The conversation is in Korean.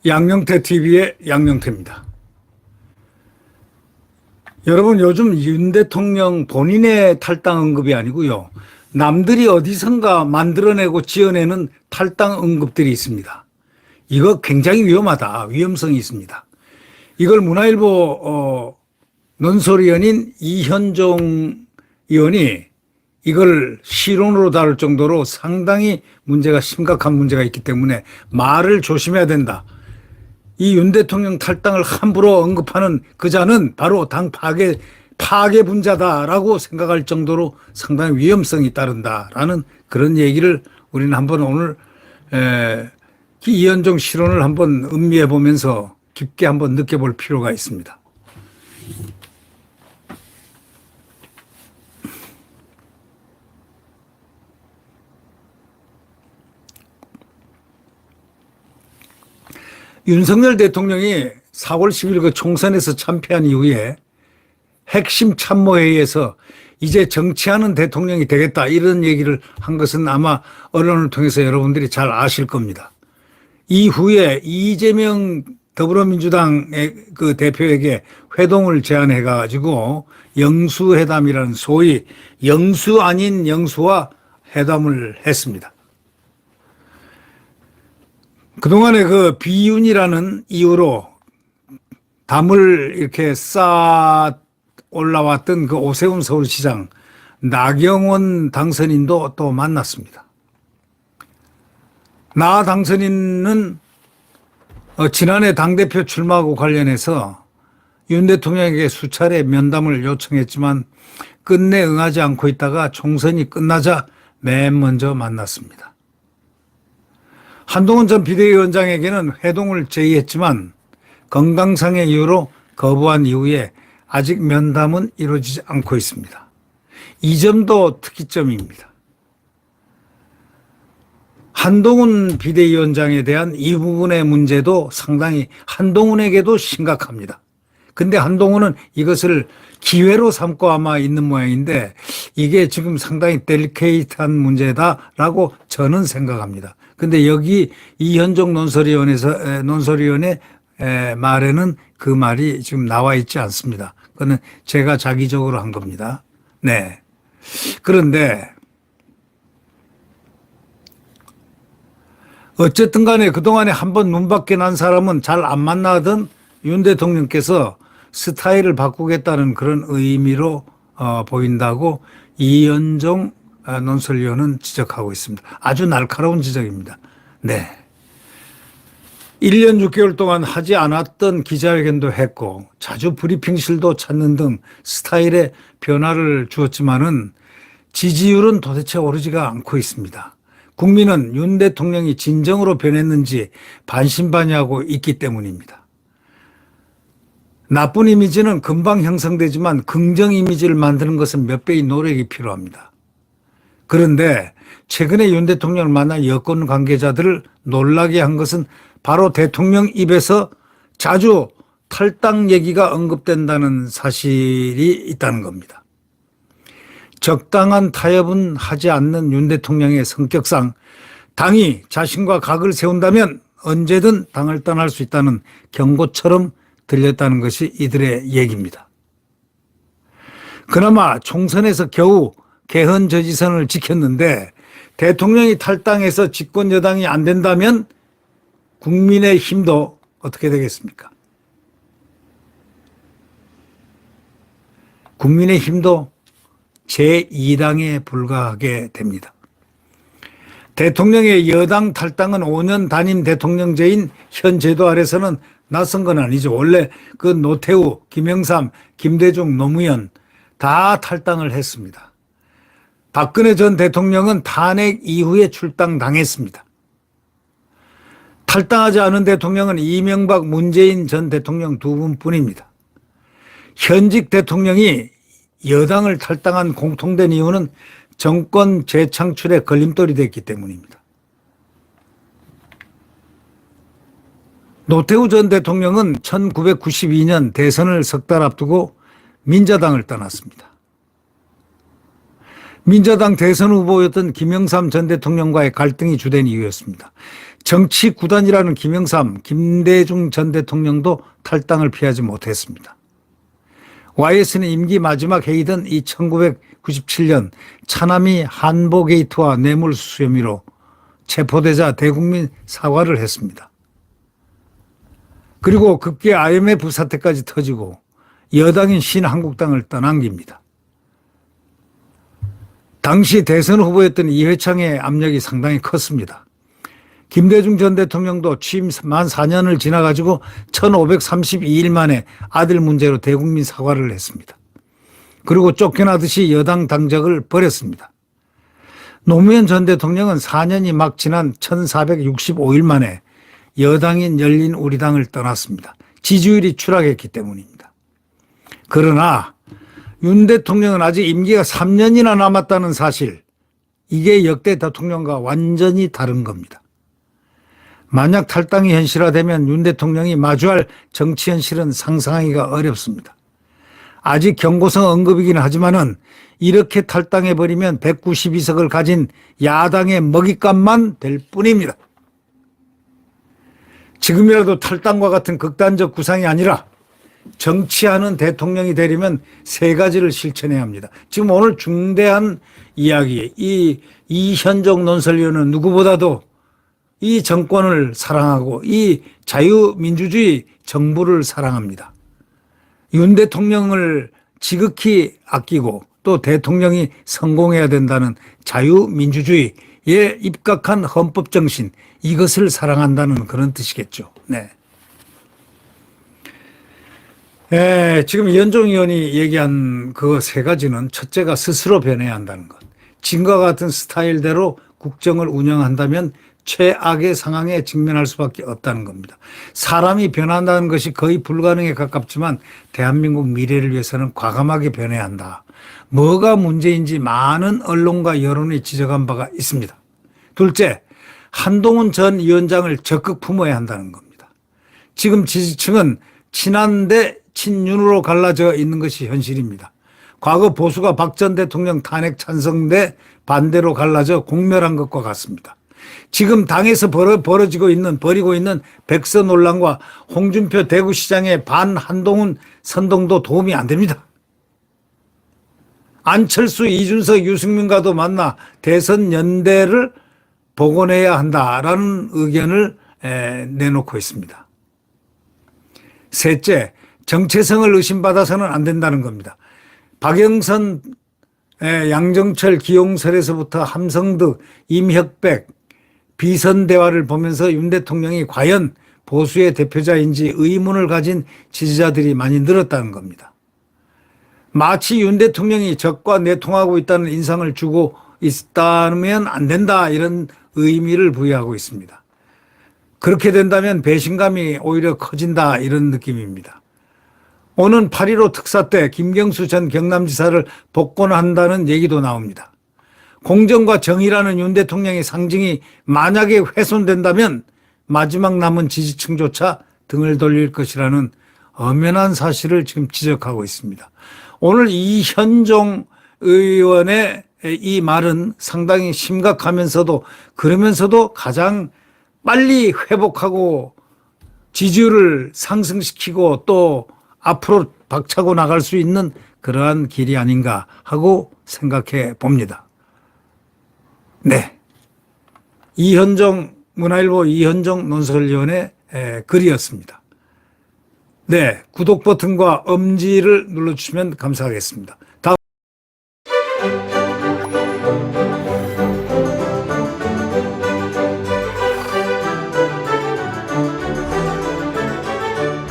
양영태 TV의 양영태입니다. 여러분, 요즘 윤 대통령 본인의 탈당 언급이 아니고요, 남들이 어디선가 만들어내고 지어내는 탈당 언급들이 있습니다. 이거 굉장히 위험하다. 위험성이 있습니다. 이걸 문화일보 논설위원인 이현종 의원이 이걸 실론으로 다룰 정도로 상당히 문제가 심각한 문제가 있기 때문에 말을 조심해야 된다. 이 윤 대통령 탈당을 함부로 언급하는 그자는 바로 당 파괴분자다라고 생각할 정도로 상당히 위험성이 따른다라는 그런 얘기를 우리는 한번 오늘 이현종 실론을 한번 음미해 보면서 깊게 한번 느껴볼 필요가 있습니다. 윤석열 대통령이 4월 10일 그 총선에서 참패한 이후에 핵심 참모회의에서 이제 정치하는 대통령이 되겠다 이런 얘기를 한 것은 아마 언론을 통해서 여러분들이 잘 아실 겁니다. 이후에 이재명 더불어민주당의 그 대표에게 회동을 제안해 가지고 영수회담이라는 소위 영수 아닌 영수와 회담을 했습니다. 그동안에 그 비윤이라는 이유로 담을 이렇게 쌓아 올라왔던 그 오세훈 서울시장, 나경원 당선인도 또 만났습니다. 나 당선인은 지난해 당대표 출마하고 관련해서 윤 대통령에게 수차례 면담을 요청했지만 끝내 응하지 않고 있다가 총선이 끝나자 맨 먼저 만났습니다. 한동훈 전 비대위원장에게는 회동을 제의했지만 건강상의 이유로 거부한 이후에 아직 면담은 이루어지지 않고 있습니다. 이 점도 특이점입니다. 한동훈 비대위원장에 대한 이 부분의 문제도 상당히 한동훈에게도 심각합니다. 근데 한동훈은 이것을 기회로 삼고 아마 있는 모양인데 이게 지금 상당히 델리케이트한 문제다라고 저는 생각합니다. 근데 여기 이현종 논설위원의 말에는 그 말이 지금 나와 있지 않습니다. 그거는 제가 자기적으로 한 겁니다. 네. 그런데 어쨌든 간에 그동안에 한번 눈 밖에 난 사람은 잘 안 만나던 윤 대통령께서 스타일을 바꾸겠다는 그런 의미로 보인다고 이현종 논설위원은 지적하고 있습니다. 아주 날카로운 지적입니다. 네. 1년 6개월 동안 하지 않았던 기자회견도 했고 자주 브리핑실도 찾는 등 스타일에 변화를 주었지만은 지지율은 도대체 오르지가 않고 있습니다. 국민은 윤 대통령이 진정으로 변했는지 반신반의하고 있기 때문입니다. 나쁜 이미지는 금방 형성되지만 긍정 이미지를 만드는 것은 몇 배의 노력이 필요합니다. 그런데 최근에 윤 대통령을 만난 여권 관계자들을 놀라게 한 것은 바로 대통령 입에서 자주 탈당 얘기가 언급된다는 사실이 있다는 겁니다. 적당한 타협은 하지 않는 윤 대통령의 성격상 당이 자신과 각을 세운다면 언제든 당을 떠날 수 있다는 경고처럼 들렸다는 것이 이들의 얘기입니다. 그나마 총선에서 겨우 개헌 저지선을 지켰는데 대통령이 탈당해서 집권 여당이 안 된다면 국민의힘도 어떻게 되겠습니까? 국민의힘도 제2당에 불과하게 됩니다. 대통령의 여당 탈당은 5년 단임 대통령제인 현 제도 아래서는 낯선 건 아니죠. 원래 그 노태우, 김영삼, 김대중, 노무현 다 탈당을 했습니다. 박근혜 전 대통령은 탄핵 이후에 출당당했습니다. 탈당하지 않은 대통령은 이명박, 문재인 전 대통령 두 분뿐입니다. 현직 대통령이 여당을 탈당한 공통된 이유는 정권 재창출에 걸림돌이 됐기 때문입니다. 노태우 전 대통령은 1992년 대선을 석 달 앞두고 민자당을 떠났습니다. 민자당 대선 후보였던 김영삼 전 대통령과의 갈등이 주된 이유였습니다. 정치 구단이라는 김영삼, 김대중 전 대통령도 탈당을 피하지 못했습니다. YS는 임기 마지막 해이던 이 1997년 차남이 한보 게이트와 뇌물수수 혐의로 체포되자 대국민 사과를 했습니다. 그리고 급기야 IMF 사태까지 터지고 여당인 신한국당을 떠남깁니다. 당시 대선 후보였던 이회창의 압력이 상당히 컸습니다. 김대중 전 대통령도 취임 만 4년을 지나가지고 1532일 만에 아들 문제로 대국민 사과를 했습니다. 그리고 쫓겨나듯이 여당 당적을 버렸습니다. 노무현 전 대통령은 4년이 막 지난 1465일 만에 여당인 열린우리당을 떠났습니다. 지지율이 추락했기 때문입니다. 그러나 윤 대통령은 아직 임기가 3년이나 남았다는 사실, 이게 역대 대통령과 완전히 다른 겁니다. 만약 탈당이 현실화되면 윤 대통령이 마주할 정치 현실은 상상하기가 어렵습니다. 아직 경고성 언급이긴 하지만은 이렇게 탈당해버리면 192석을 가진 야당의 먹잇감만 될 뿐입니다. 지금이라도 탈당과 같은 극단적 구상이 아니라 정치하는 대통령이 되려면 세 가지를 실천해야 합니다. 지금 오늘 중대한 이야기, 이 이현종 논설위원은 누구보다도 이 정권을 사랑하고 이 자유민주주의 정부를 사랑합니다. 윤 대통령을 지극히 아끼고 또 대통령이 성공해야 된다는 자유민주주의에 입각한 헌법정신, 이것을 사랑한다는 그런 뜻이겠죠. 네. 지금 이현종 의원이 얘기한 그 세 가지는 첫째가 스스로 변해야 한다는 것. 지금과 같은 스타일대로 국정을 운영한다면 최악의 상황에 직면할 수밖에 없다는 겁니다. 사람이 변한다는 것이 거의 불가능에 가깝지만 대한민국 미래를 위해서는 과감하게 변해야 한다. 뭐가 문제인지 많은 언론과 여론이 지적한 바가 있습니다. 둘째, 한동훈 전 위원장을 적극 품어야 한다는 겁니다. 지금 지지층은 친한데 친윤으로 갈라져 있는 것이 현실입니다. 과거 보수가 박 전 대통령 탄핵 찬성대 반대로 갈라져 공멸한 것과 같습니다. 지금 당에서 벌어지고 있는 백서 논란과 홍준표 대구시장의 반 한동훈 선동도 도움이 안 됩니다. 안철수, 이준석, 유승민과도 만나 대선 연대를 복원해야 한다라는 의견을 내놓고 있습니다. 셋째, 정체성을 의심받아서는 안 된다는 겁니다. 박영선, 양정철, 기용설에서부터 함성득, 임혁백, 비선 대화를 보면서 윤 대통령이 과연 보수의 대표자인지 의문을 가진 지지자들이 많이 늘었다는 겁니다. 마치 윤 대통령이 적과 내통하고 있다는 인상을 주고 있다면 안 된다, 이런 의미를 부여하고 있습니다. 그렇게 된다면 배신감이 오히려 커진다, 이런 느낌입니다. 오는 8.15 특사 때 김경수 전 경남지사를 복권한다는 얘기도 나옵니다. 공정과 정의라는 윤 대통령의 상징이 만약에 훼손된다면 마지막 남은 지지층조차 등을 돌릴 것이라는 엄연한 사실을 지금 지적하고 있습니다. 오늘 이현종 의원의 이 말은 상당히 심각하면서도, 그러면서도 가장 빨리 회복하고 지지율을 상승시키고 또 앞으로 박차고 나갈 수 있는 그러한 길이 아닌가 하고 생각해 봅니다. 네. 문화일보 이현종 논설위원의 글이었습니다. 네. 구독 버튼과 엄지를 눌러주시면 감사하겠습니다. 다음